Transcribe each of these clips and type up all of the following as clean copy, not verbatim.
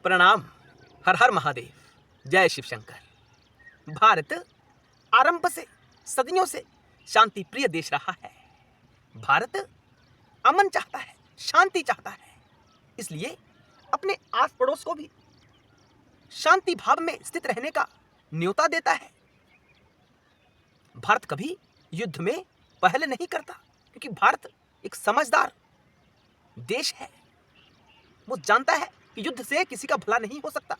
प्रणाम। हर हर महादेव। जय शिव शंकर। भारत आरंभ से सदियों से शांति प्रिय देश रहा है। भारत अमन चाहता है, शांति चाहता है, इसलिए अपने आस पड़ोस को भी शांति भाव में स्थित रहने का न्योता देता है। भारत कभी युद्ध में पहल नहीं करता, क्योंकि भारत एक समझदार देश है। वो जानता है कि युद्ध से किसी का भला नहीं हो सकता।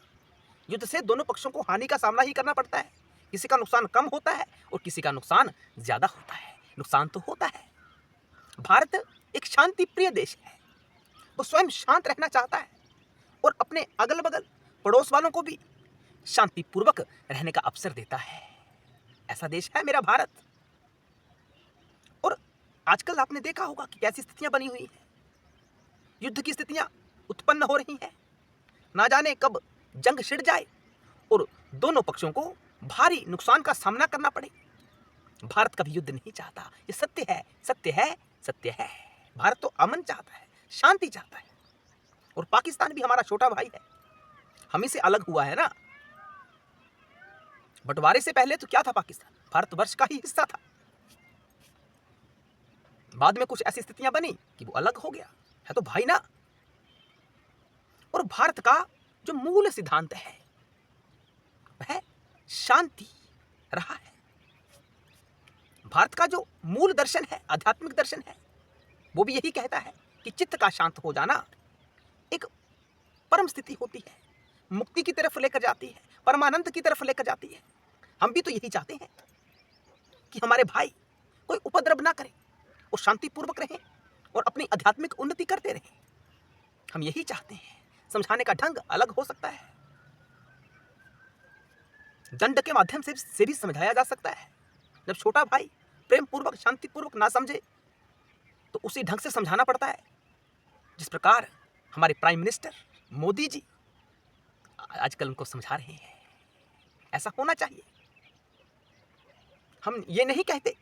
युद्ध से दोनों पक्षों को हानि का सामना ही करना पड़ता है। किसी का नुकसान कम होता है और किसी का नुकसान ज्यादा होता है। नुकसान तो होता है। भारत एक शांति प्रिय देश है। वो स्वयं शांत रहना चाहता है और अपने अगल बगल पड़ोस वालों को भी शांतिपूर्वक रहने का अवसर देता है। ऐसा देश है मेरा भारत। और आजकल आपने देखा होगा कि कैसी स्थितियां बनी हुई हैं। युद्ध की स्थितियां उत्पन्न हो रही हैं। ना जाने कब जंग छिड़ जाए और दोनों पक्षों को भारी नुकसान का सामना करना पड़े। भारत कभी युद्ध नहीं चाहता। ये सत्य है, सत्य है, सत्य है। भारत तो अमन चाहता है, शांति चाहता है। और पाकिस्तान भी हमारा छोटा भाई है। हम ही से अलग हुआ है ना। बंटवारे से पहले तो क्या था पाकिस्तान? भारतवर्ष का ही हिस्सा था। बाद में कुछ ऐसी स्थितियां बनी कि वो अलग हो गया। है तो भाई ना। और भारत का जो मूल सिद्धांत है वह शांति रहा है। भारत का जो मूल दर्शन है, आध्यात्मिक दर्शन है, वो भी यही कहता है कि चित्त का शांत हो जाना एक परम स्थिति होती है, मुक्ति की तरफ लेकर जाती है, परमानंद की तरफ लेकर जाती है। हम भी तो यही चाहते हैं कि हमारे भाई कोई उपद्रव ना करे और शांतिपूर्वक रहें और अपनी आध्यात्मिक उन्नति करते रहें। हम यही चाहते हैं। समझाने का ढंग अलग हो सकता है। दंड के माध्यम से भी समझाया जा सकता है। जब छोटा भाई प्रेम पूर्वक, शांतिपूर्वक ना समझे तो उसी ढंग से समझाना पड़ता है। जिस प्रकार हमारे प्राइम मिनिस्टर मोदी जी आजकल उनको समझा रहे हैं, ऐसा होना चाहिए। हम ये नहीं कहते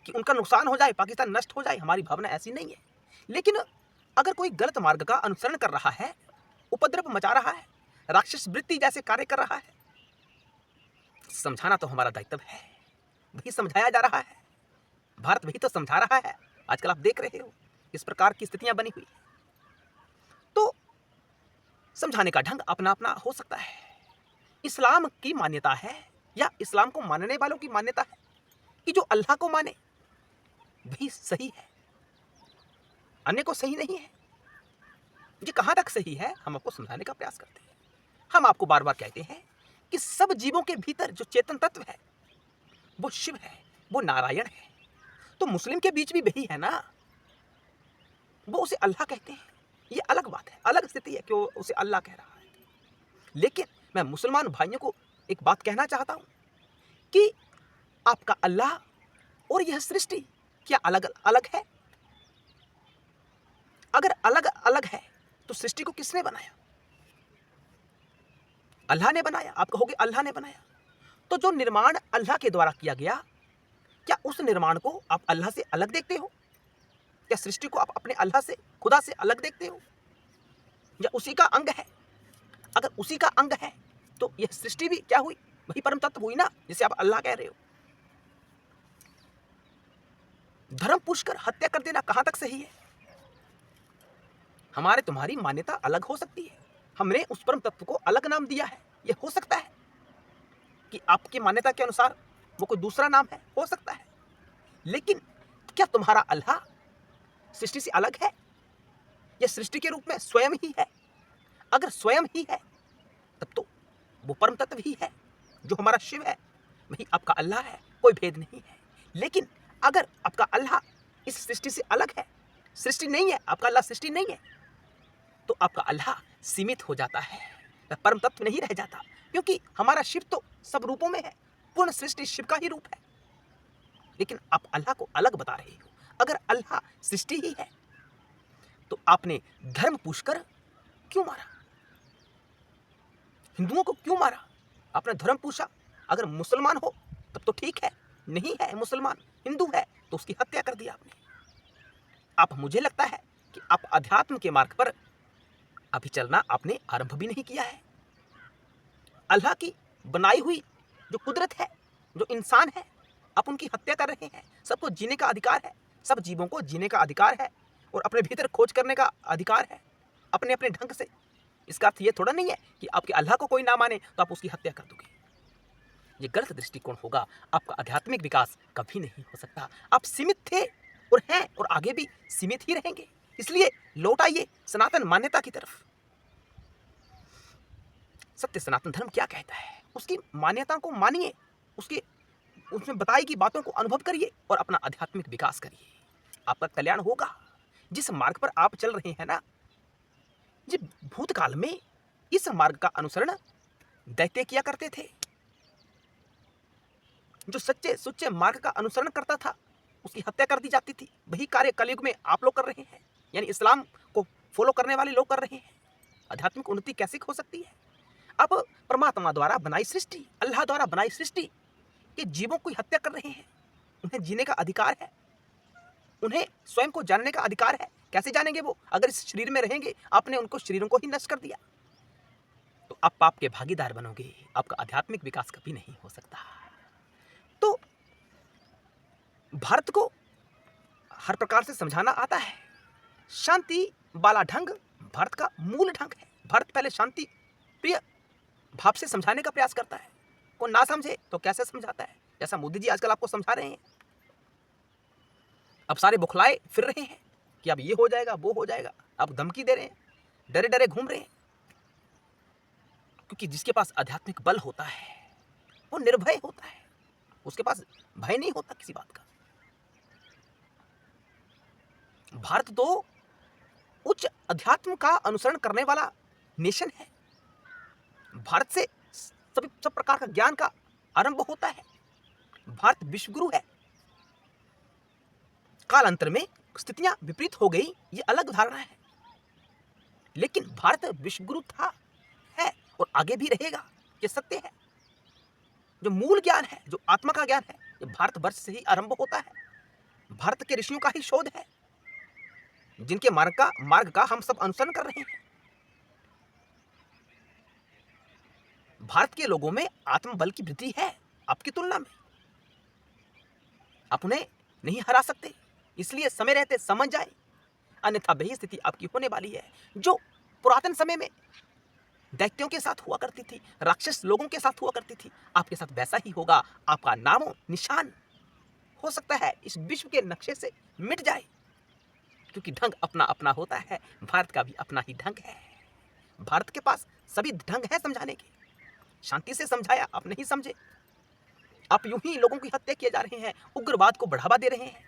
कि उनका नुकसान हो जाए, पाकिस्तान नष्ट हो जाए। हमारी भावना ऐसी नहीं है। लेकिन अगर कोई गलत मार्ग का अनुसरण कर रहा है, उपद्रव मचा रहा है, राक्षस वृत्ति जैसे कार्य कर रहा है, समझाना तो हमारा दायित्व है। वही समझाया जा रहा है। भारत वही तो समझा रहा है। आजकल आप देख रहे हो इस प्रकार की स्थितियां बनी हुई। तो समझाने का ढंग अपना अपना हो सकता है। इस्लाम की मान्यता है, या इस्लाम को मानने वालों की मान्यता है, कि जो अल्लाह को माने वही सही है, अन्य को सही नहीं है। ये कहां तक सही है हम आपको समझाने का प्रयास करते हैं। हम आपको बार बार कहते हैं कि सब जीवों के भीतर जो चेतन तत्व है वो शिव है, वो नारायण है। तो मुस्लिम के बीच भी वही है ना। वो उसे अल्लाह कहते हैं। ये अलग बात है, अलग स्थिति है कि वो उसे अल्लाह कह रहा है। लेकिन मैं मुसलमान भाइयों को एक बात कहना चाहता हूं कि आपका अल्लाह और यह सृष्टि क्या अलग अलग है? अगर अलग अलग है तो सृष्टि को किसने बनाया? अल्लाह ने बनाया। आप कहोगे अल्लाह ने बनाया, तो जो निर्माण अल्लाह के द्वारा किया गया, क्या उस निर्माण को आप अल्लाह से अलग देखते हो? क्या सृष्टि को आप अपने अल्लाह से, खुदा से अलग देखते हो, या उसी का अंग है? अगर उसी का अंग है तो यह सृष्टि भी क्या हुई? वही परम तत्व हुई ना, जिसे आप अल्लाह कह रहे हो। धर्म पूछकर हत्या कर देना कहां तक सही है? हमारे तुम्हारी मान्यता अलग हो सकती है। हमने उस परम तत्व को अलग नाम दिया है। यह हो सकता है कि आपकी मान्यता के अनुसार वो कोई दूसरा नाम है, हो सकता है। लेकिन क्या तुम्हारा अल्लाह सृष्टि से अलग है? यह सृष्टि के रूप में स्वयं ही है। अगर स्वयं ही है तब तो वो परम तत्व ही है। जो हमारा शिव है वही आपका अल्लाह है, कोई भेद नहीं है। लेकिन अगर आपका अल्लाह इस सृष्टि से अलग है, सृष्टि नहीं है, आपका अल्लाह सृष्टि नहीं है, तो आपका अल्लाह सीमित हो जाता है, वह परम तत्व नहीं रह जाता। क्योंकि हमारा शिव तो सब रूपों में है, पूर्ण सृष्टि शिव का ही रूप है। लेकिन आप अल्लाह को अलग बता रहे हो। अगर अल्लाह सृष्टि ही है तो आपने धर्म पूछकर क्यों मारा? हिंदुओं को क्यों मारा? आपने धर्म पूछा। अगर मुसलमान हो तब तो ठीक है, नहीं है मुसलमान, हिंदू है, तो उसकी हत्या कर दी आपने। आप, मुझे लगता है कि आप अध्यात्म के मार्ग पर अभी चलना आपने आरंभ भी नहीं किया है। अल्लाह की बनाई हुई जो कुदरत है, जो इंसान है, आप उनकी हत्या कर रहे हैं। सबको जीने का अधिकार है, सब जीवों को जीने का अधिकार है और अपने भीतर खोज करने का अधिकार है अपने अपने ढंग से। इसका अर्थ ये थोड़ा नहीं है कि आपके अल्लाह को कोई ना माने तो आप उसकी हत्या कर दोगे। ये गलत दृष्टिकोण होगा, आपका आध्यात्मिक विकास कभी नहीं हो सकता। आप सीमित थे और हैं और आगे भी सीमित ही रहेंगे। इसलिए लौट आइए सनातन मान्यता की तरफ। सत्य सनातन धर्म क्या कहता है, उसकी मान्यता को मानिए, उसके उसमें बताई गई बातों को अनुभव करिए और अपना आध्यात्मिक विकास करिए। आपका कल्याण होगा। जिस मार्ग पर आप चल रहे हैं ना, जी भूतकाल में इस मार्ग का अनुसरण दैत्य किया करते थे। जो सच्चे सुच्चे मार्ग का अनुसरण करता था उसकी हत्या कर दी जाती थी। वही कार्य कलयुग में आप लोग कर रहे हैं, यानी इस्लाम को फॉलो करने वाले लोग कर रहे हैं। आध्यात्मिक उन्नति कैसे हो सकती है? अब परमात्मा द्वारा बनाई सृष्टि, अल्लाह द्वारा बनाई सृष्टि के जीवों की हत्या कर रहे हैं। उन्हें जीने का अधिकार है, उन्हें स्वयं को जानने का अधिकार है। कैसे जानेंगे वो? अगर इस शरीर में रहेंगे, आपने उनको शरीरों को ही नष्ट कर दिया तो आप पाप के भागीदार बनोगे। आपका आध्यात्मिक विकास कभी नहीं हो सकता। तो भारत को हर प्रकार से समझाना आता है। शांति वाला ढंग भारत का मूल ढंग है। भारत पहले शांति प्रिय भाव से समझाने का प्रयास करता है। को ना समझे तो कैसे समझाता है, जैसा मोदी जी आजकल आपको समझा रहे हैं। अब सारे बुखलाए फिर रहे हैं कि अब ये हो जाएगा, वो हो जाएगा। अब धमकी दे रहे हैं, डरे डरे घूम रहे हैं। क्योंकि जिसके पास आध्यात्मिक बल होता है वो निर्भय होता है, उसके पास भय नहीं होता किसी बात का। भारत तो उच्च अध्यात्म का अनुसरण करने वाला नेशन है। भारत से सब प्रकार का ज्ञान का आरंभ होता है। भारत विश्वगुरु है। कालांतर में स्थितियां विपरीत हो गई, ये अलग धारणा है, लेकिन भारत विश्वगुरु था, है और आगे भी रहेगा। ये सत्य है। जो मूल ज्ञान है, जो आत्मा का ज्ञान है, ये भारतवर्ष से ही आरंभ होता है। भारत के ऋषियों का ही शोध है, जिनके मार्ग का हम सब अनुसरण कर रहे हैं। भारत के लोगों में आत्मबल की वृद्धि है आपकी तुलना में। आप उन्हें नहीं हरा सकते, इसलिए समय रहते समझ जाए, अन्यथा वही स्थिति आपकी होने वाली है जो पुरातन समय में दैत्यों के साथ हुआ करती थी, राक्षस लोगों के साथ हुआ करती थी। आपके साथ वैसा ही होगा। आपका नामो निशान हो सकता है इस विश्व के नक्शे से मिट जाए, क्योंकि ढंग अपना अपना होता है। भारत का भी अपना ही ढंग है। भारत के पास सभी ढंग है समझाने के। शांति से समझाया, आप नहीं समझे। आप यूं ही लोगों की हत्या किए जा रहे हैं, उग्रवाद को बढ़ावा दे रहे हैं।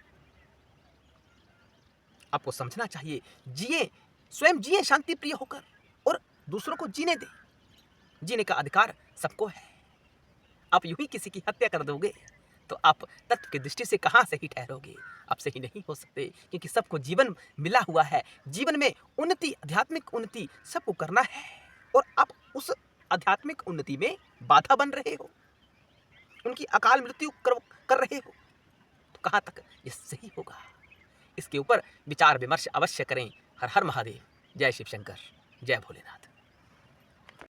आपको समझना चाहिए, जिए, स्वयं जिए शांति प्रिय होकर और दूसरों को जीने दें। जीने का अधिकार सबको है। आप यूं ही किसी की हत्या कर दोगे तो आप तत्व की दृष्टि से कहां से ही ठहरोगे? आप सही नहीं हो सकते, क्योंकि सबको जीवन मिला हुआ है। जीवन में उन्नति, आध्यात्मिक उन्नति सबको करना है और आप उस आध्यात्मिक उन्नति में बाधा बन रहे हो, उनकी अकाल मृत्यु कर रहे हो, तो कहां तक ये सही होगा? इसके ऊपर विचार विमर्श अवश्य करें। हर हर महादेव। जय शिव शंकर, जय भोलेनाथ।